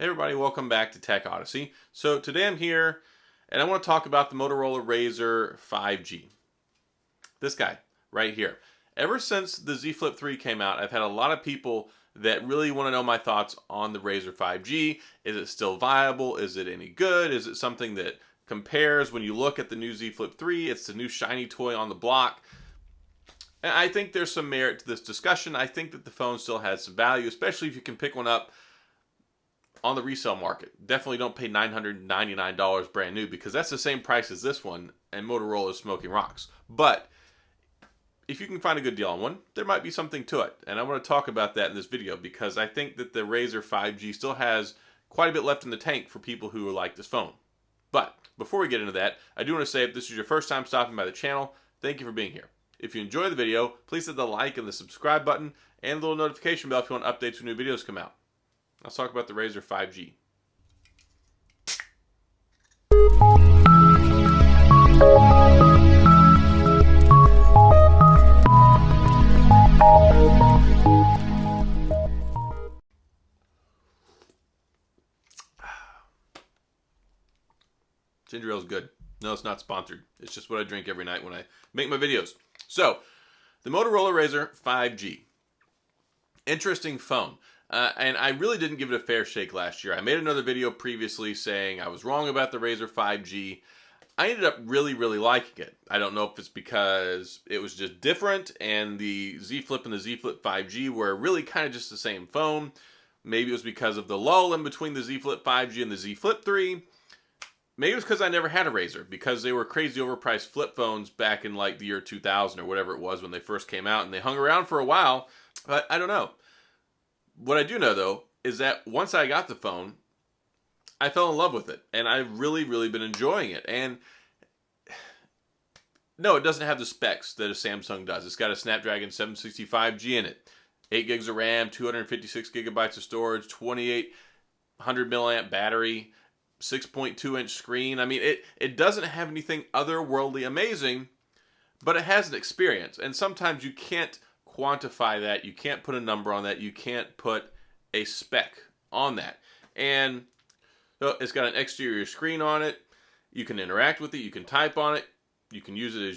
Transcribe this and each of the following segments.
Hey everybody, welcome back to TechOdyssey. So today I'm here and I want to talk about the Motorola RAZR 5G. This guy right here. Ever since the Z Flip 3 came out, I've had a lot of people that really want to know my thoughts on the RAZR 5G. Is it still viable? Is it any good? Is it something that compares when you look at the new Z Flip 3? It's the new shiny toy on the block. And I think there's some merit to this discussion. I think that the phone still has some value, especially if you can pick one up on the resale market. Definitely don't pay $999 brand new, because that's the same price as this one and Motorola is smoking rocks. But if you can find a good deal on one, there might be something to it. And I want to talk about that in this video because I think that the RAZR 5G still has quite a bit left in the tank for people who like this phone. But before we get into that, I do want to say if this is your first time stopping by the channel, thank you for being here. If you enjoy the video, please hit the like and the subscribe button and the little notification bell if you want updates when new videos come out. Let's talk about the RAZR 5G. Ginger ale is good. No, it's not sponsored. It's just what I drink every night when I make my videos. So, the Motorola RAZR 5G. Interesting phone. And I really didn't give it a fair shake last year. I made another video previously saying I was wrong about the RAZR 5G. I ended up really liking it. I don't know if it's because it was just different and the Z Flip and the Z Flip 5G were really kind of just the same phone. Maybe it was because of the lull in between the Z Flip 5G and the Z Flip 3. Maybe it was because I never had a RAZR, because they were crazy overpriced flip phones back in like the year 2000 or whatever it was when they first came out, and they hung around for a while, but I don't know. What I do know, though, is that once I got the phone, I fell in love with it, and I've really been enjoying it. And no, it doesn't have the specs that a Samsung does. It's got a Snapdragon 765G in it, 8 gigs of RAM, 256 gigabytes of storage, 2800 milliamp battery, 6.2-inch screen. I mean, it doesn't have anything otherworldly amazing, but it has an experience, and sometimes you can't quantify that. You can't put a number on that. You can't put a spec on that. And it's got an exterior screen on it. You can interact with it. You can type on it. You can use it as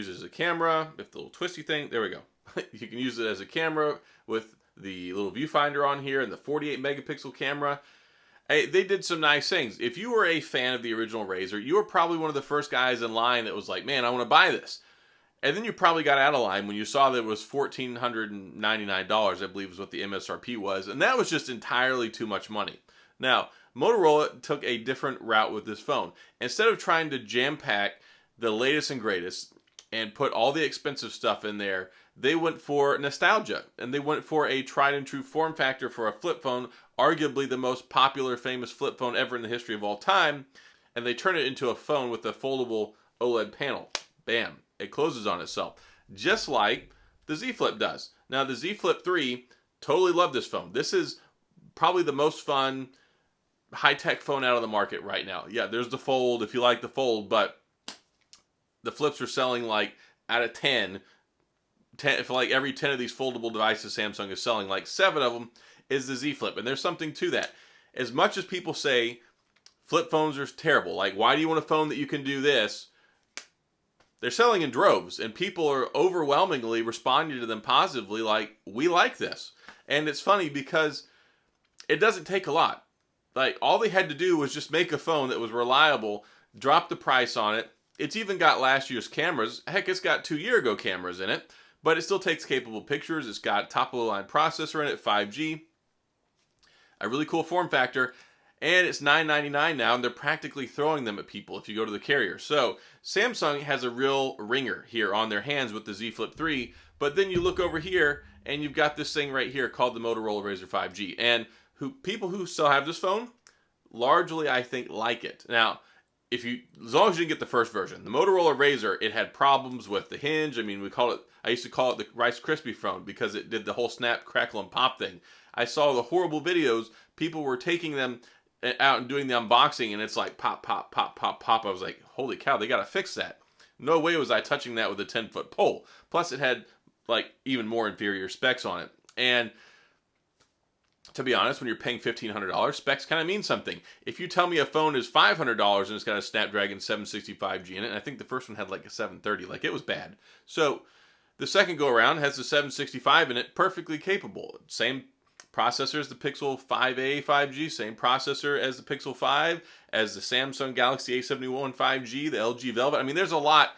as a camera. If the little twisty thing, there we go. You can use it as a camera with the little viewfinder on here and the 48 megapixel camera. Hey, they did some nice things. If you were a fan of the original RAZR, you were probably one of the first guys in line that was like, man, I want to buy this. And then you probably got out of line when you saw that it was $1,499, I believe is what the MSRP was. And that was just entirely too much money. Now, Motorola took a different route with this phone. Instead of trying to jam-pack the latest and greatest and put all the expensive stuff in there, they went for nostalgia. And they went for a tried-and-true form factor for a flip phone, arguably the most popular, famous flip phone ever in the history of all time. And they turned it into a phone with a foldable OLED panel. Bam. It closes on itself, just like the Z Flip does. Now, the Z Flip 3, totally love this phone. This is probably the most fun high-tech phone out of the market right now. Yeah, there's the Fold, if you like the Fold, but the Flips are selling like out of 10 for like every 10 of these foldable devices Samsung is selling, like 7 of them is the Z Flip, and there's something to that. As much as people say flip phones are terrible, like why do you want a phone that you can do this? They're selling in droves, and people are overwhelmingly responding to them positively like, we like this. And it's funny because it doesn't take a lot. Like, all they had to do was just make a phone that was reliable, drop the price on it. It's even got last year's cameras. Heck, it's got 2-year-ago cameras in it, but it still takes capable pictures. It's got top-of-the-line processor in it, 5G. A really cool form factor. And it's $999 now, and they're practically throwing them at people if you go to the carrier. So Samsung has a real ringer here on their hands with the Z Flip 3, but then you look over here, and you've got this thing right here called the Motorola RAZR 5G. And people who still have this phone, largely, I think, like it. Now, as long as you didn't get the first version. The Motorola RAZR, it had problems with the hinge. I mean, I used to call it the Rice Krispie phone because it did the whole snap, crackle, and pop thing. I saw the horrible videos. People were taking them out and doing the unboxing, and it's like pop. I was like, holy cow, they gotta fix that. No way was I touching that with a 10-foot pole. Plus, it had like even more inferior specs on it. And to be honest, when you're paying $1,500, specs kind of mean something. If you tell me a phone is $500 and it's got a Snapdragon 765G in it, and I think the first one had like a 730, like it was bad. So the second go around has the 765 in it, perfectly capable. Same processor as the Pixel 5a 5G, same processor as the Pixel 5, as the Samsung Galaxy A71 5G, the LG Velvet. I mean, there's a lot.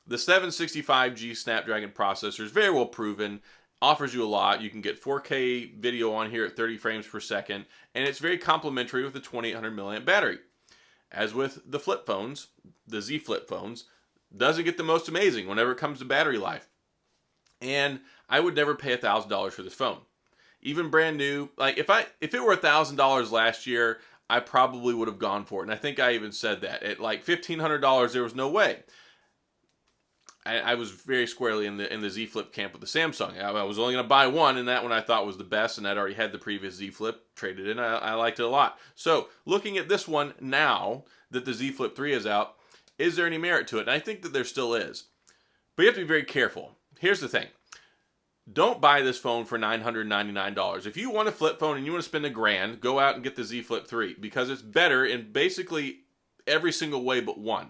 The 765G Snapdragon processor is very well proven, offers you a lot. You can get 4K video on here at 30 frames per second, and it's very complementary with the 2800 milliamp battery. As with the flip phones, the Z Flip phones, doesn't get the most amazing whenever it comes to battery life. And I would never pay $1,000 for this phone. Even brand new, like if it were $1,000 last year, I probably would have gone for it. And I think I even said that. At like $1,500, there was no way. I was very squarely in the Z Flip camp with the Samsung. I was only going to buy one, and that one I thought was the best, and I'd already had the previous Z Flip, traded in. I liked it a lot. So looking at this one now that the Z Flip 3 is out, is there any merit to it? And I think that there still is. But you have to be very careful. Here's the thing. Don't buy this phone for $999. If you want a flip phone and you want to spend $1,000, go out and get the Z Flip 3 because it's better in basically every single way but one.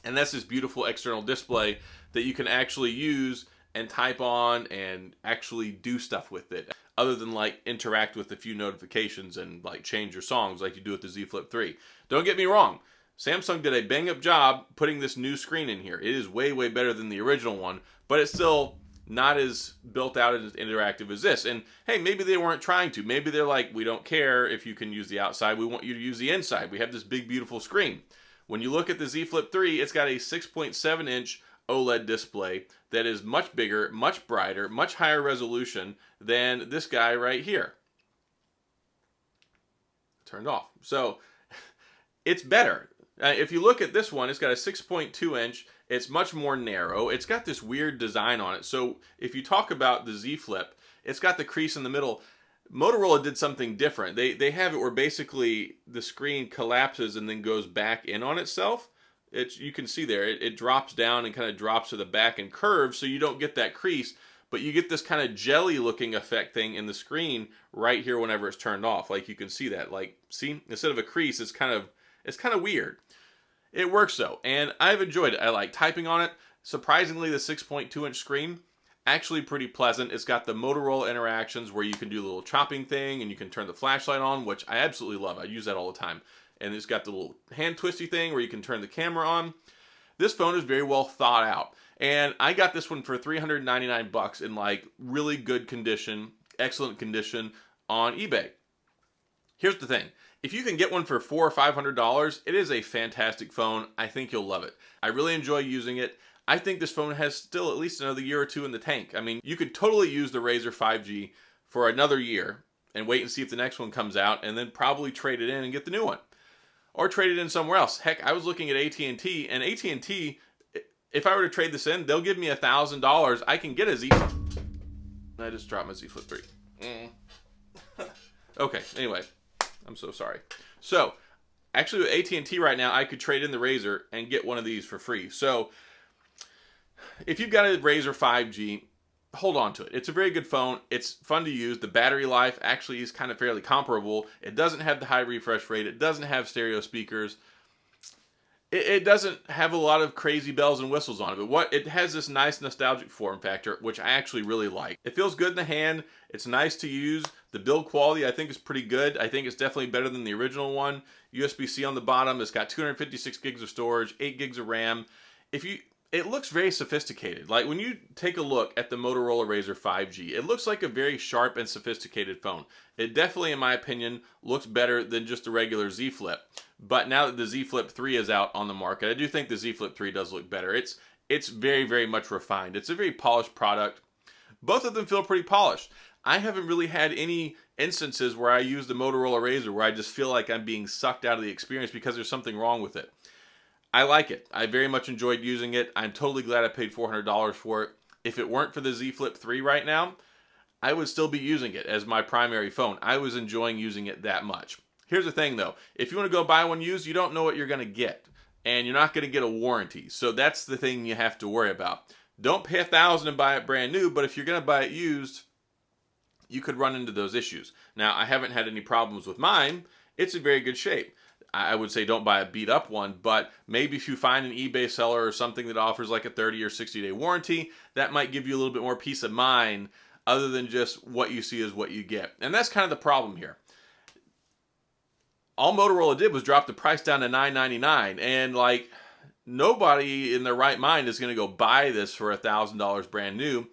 And that's this beautiful external display that you can actually use and type on and actually do stuff with it. Other than like interact with a few notifications and like change your songs like you do with the Z Flip 3. Don't get me wrong. Samsung did a bang up job putting this new screen in here. It is way, way better than the original one, but it's still not as built out and as interactive as this. And hey, maybe they weren't trying to. Maybe they're like, we don't care if you can use the outside. We want you to use the inside. We have this big, beautiful screen. When you look at the Z Flip 3, it's got a 6.7 inch OLED display that is much bigger, much brighter, much higher resolution than this guy right here. Turned off. So it's better. If you look at this one, it's got a 6.2 inch. It's much more narrow. It's got this weird design on it. So if you talk about the Z Flip, it's got the crease in the middle. Motorola did something different. They have it where basically the screen collapses and then goes back in on itself. You can see there, it drops down and kind of drops to the back and curves, so you don't get that crease, but you get this kind of jelly looking effect thing in the screen right here whenever it's turned off. Like you can see that. Like, see, instead of a crease, it's kind of weird. It works though, and I've enjoyed it. I like typing on it. Surprisingly, the 6.2 inch screen, actually pretty pleasant. It's got the Motorola interactions where you can do a little chopping thing and you can turn the flashlight on, which I absolutely love. I use that all the time. And it's got the little hand twisty thing where you can turn the camera on. This phone is very well thought out. And I got this one for $399 in like really good condition, excellent condition on eBay. Here's the thing. If you can get one for $400 or $500, it is a fantastic phone. I think you'll love it. I really enjoy using it. I think this phone has still at least another year or two in the tank. I mean, you could totally use the RAZR 5G for another year and wait and see if the next one comes out and then probably trade it in and get the new one. Or trade it in somewhere else. Heck, I was looking at AT&T, and AT&T, if I were to trade this in, they'll give me $1,000. I can get a Z... I just dropped my Z Flip 3. Okay, anyway, I'm so sorry. So, actually with AT&T right now, I could trade in the RAZR and get one of these for free. So, if you've got a RAZR 5G, hold on to it. It's a very good phone. It's fun to use. The battery life actually is kind of fairly comparable. It doesn't have the high refresh rate. It doesn't have stereo speakers. It doesn't have a lot of crazy bells and whistles on it, but it has this nice nostalgic form factor, which I actually really like. It feels good in the hand. It's nice to use. The build quality I think is pretty good. I think it's definitely better than the original one. USB-C on the bottom. It's got 256 gigs of storage, 8 gigs of RAM. It looks very sophisticated. Like when you take a look at the Motorola RAZR 5G, it looks like a very sharp and sophisticated phone. It definitely, in my opinion, looks better than just a regular Z Flip. But now that the Z Flip 3 is out on the market, I do think the Z Flip 3 does look better. It's very, very much refined. It's a very polished product. Both of them feel pretty polished. I haven't really had any instances where I use the Motorola RAZR where I just feel like I'm being sucked out of the experience because there's something wrong with it. I like it. I very much enjoyed using it. I'm totally glad I paid $400 for it. If it weren't for the Z Flip 3 right now, I would still be using it as my primary phone. I was enjoying using it that much. Here's the thing though. If you want to go buy one used, you don't know what you're going to get. And you're not going to get a warranty. So that's the thing you have to worry about. Don't pay $1,000 and buy it brand new, but if you're going to buy it used, you could run into those issues. Now, I haven't had any problems with mine. It's in very good shape. I would say don't buy a beat up one, but maybe if you find an eBay seller or something that offers like a 30 or 60-day warranty, that might give you a little bit more peace of mind other than just what you see is what you get. And that's kind of the problem here. All Motorola did was drop the price down to $999, and like nobody in their right mind is going to go buy this for $1,000 brand new.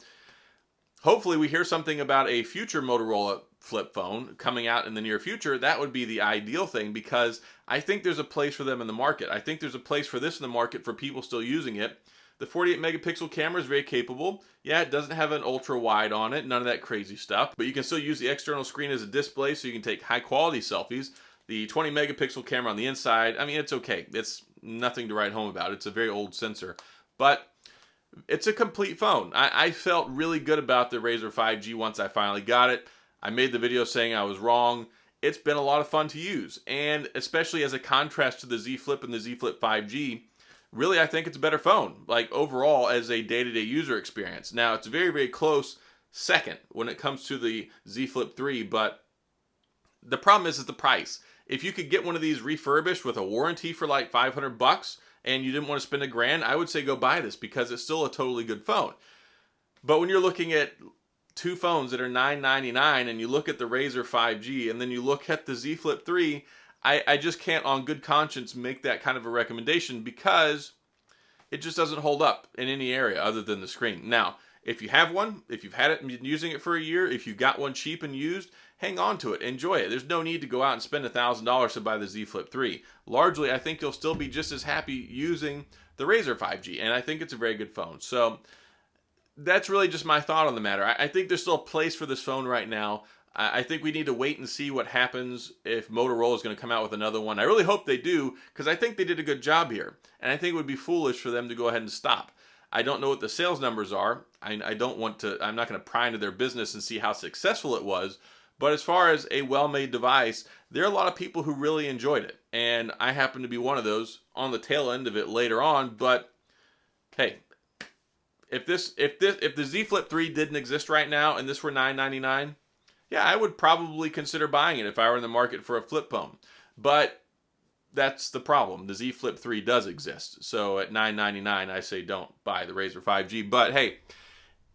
Hopefully we hear something about a future Motorola flip phone coming out in the near future. That would be the ideal thing, because I think there's a place for them in the market. I think there's a place for this in the market for people still using it. The 48 megapixel camera is very capable. Yeah, it doesn't have an ultra wide on it, none of that crazy stuff, but you can still use the external screen as a display so you can take high quality selfies. The 20 megapixel camera on the inside, I mean, it's okay. It's nothing to write home about. It's a very old sensor, but it's a complete phone. I felt really good about the RAZR 5G once I finally got it. I made the video saying I was wrong. It's been a lot of fun to use, and especially as a contrast to the Z Flip and the Z Flip 5G, really I think it's a better phone, like overall as a day-to-day user experience. Now, it's very, very close second when it comes to the Z Flip 3, but the problem is the price. If you could get one of these refurbished with a warranty for like $500 and you didn't want to spend $1,000, I would say go buy this because it's still a totally good phone. But when you're looking at two phones that are $999 and you look at the RAZR 5G and then you look at the Z Flip 3, I just can't on good conscience make that kind of a recommendation because it just doesn't hold up in any area other than the screen. Now, if you have one, if you've had it and been using it for a year, if you got one cheap and used, hang on to it, enjoy it. There's no need to go out and spend $1,000 to buy the Z Flip 3. Largely, I think you'll still be just as happy using the RAZR 5G, and I think it's a very good phone. So that's really just my thought on the matter. I think there's still a place for this phone right now. I think we need to wait and see what happens if Motorola is going to come out with another one. I really hope they do, because I think they did a good job here, and I think it would be foolish for them to go ahead and stop. I don't know what the sales numbers are. I'm not going to pry into their business and see how successful it was. But as far as a well-made device, there are a lot of people who really enjoyed it. And I happen to be one of those on the tail end of it later on. But hey, if the Z Flip 3 didn't exist right now and this were $999, yeah, I would probably consider buying it if I were in the market for a flip phone. But that's the problem. The Z Flip 3 does exist. So at $999, I say don't buy the RAZR 5G. But hey,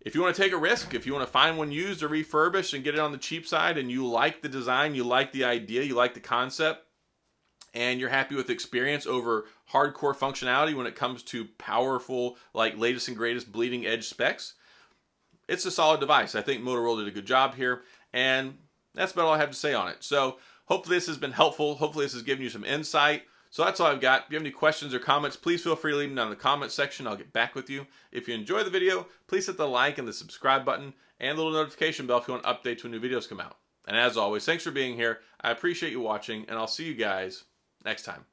if you want to take a risk, if you want to find one used or refurbished and get it on the cheap side, and you like the design, you like the idea, you like the concept, and you're happy with the experience over hardcore functionality when it comes to powerful, like latest and greatest bleeding edge specs, it's a solid device. I think Motorola did a good job here, and that's about all I have to say on it. So hopefully this has been helpful. Hopefully this has given you some insight. So that's all I've got. If you have any questions or comments, please feel free to leave them down in the comment section. I'll get back with you. If you enjoy the video, please hit the like and the subscribe button and the little notification bell if you want updates when new videos come out. And as always, thanks for being here. I appreciate you watching, and I'll see you guys next time.